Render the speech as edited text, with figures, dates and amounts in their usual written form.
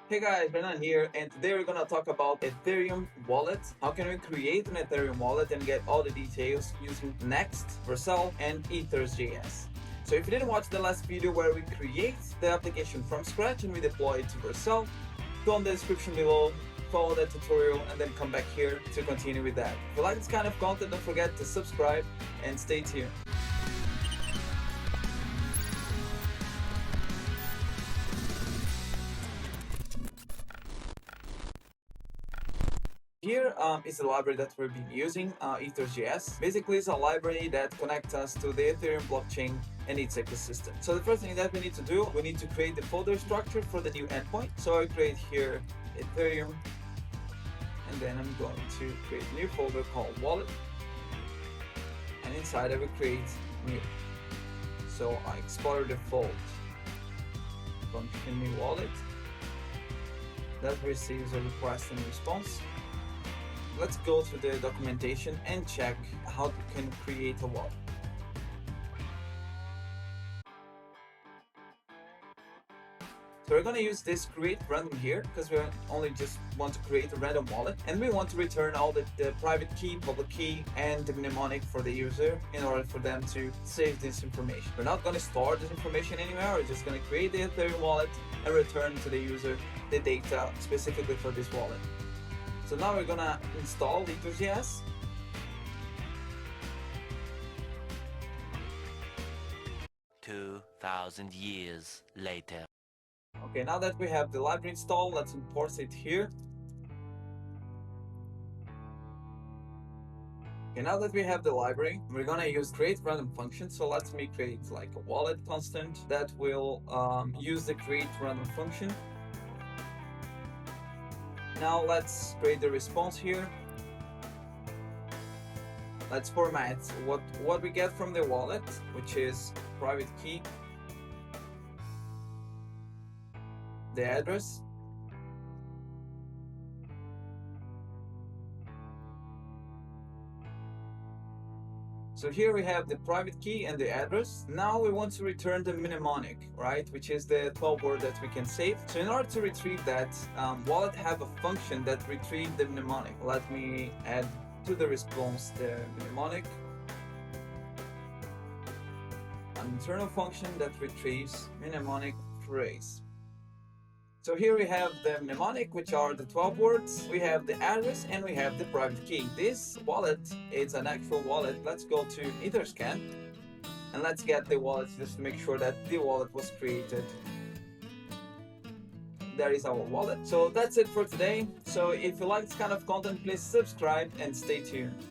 Hey guys, Renan here, and today we're gonna talk about Ethereum wallet. How can we create an Ethereum wallet and get all the details using Next, Vercel, and EthersJS. So if you didn't watch the last video where we create the application from scratch and we deploy it to Vercel, go in the description below, follow that tutorial, and then come back here to continue with that. If you like this kind of content, don't forget to subscribe and stay tuned. Here is the library that we've been using, EthersJS. Basically, it's a library that connects us to the Ethereum blockchain and its ecosystem. So the first thing that we need to do, we need to create the folder structure for the new endpoint. So I create here Ethereum, and then I'm going to create a new folder called wallet, and inside I will create new. So I explore the default function new wallet that receives a request and response. Let's go to the documentation and check how you can create a wallet. So we're going to use this create random here because we only just want to create a random wallet, and we want to return all the private key, public key, and the mnemonic for the user in order for them to save this information. We're not going to store this information anywhere. We're just going to create the Ethereum wallet and return to the user the data specifically for this wallet. So now we're gonna install EthersJS. 2,000 years later. Okay, now that we have the library installed, let's import it here. Okay, now that we have the library, we're gonna use create random function. So let me create like a wallet constant that will use the create random function. Now let's create the response here. Let's format what we get from the wallet, which is private key, the address, so here we have the private key and the address. Now we want to return the mnemonic, right, which is the 12 word that we can save. So in order to retrieve that, wallet have a function that retrieve the mnemonic. Let me add to the response the mnemonic, an internal function that retrieves mnemonic phrase. So here we have the mnemonic, which are the 12 words, we have the address, and we have the private key. This wallet is an actual wallet. Let's go to Etherscan and let's get the wallet just to make sure that the wallet was created. There is our wallet. So that's it for today. So if you like this kind of content, please subscribe and stay tuned.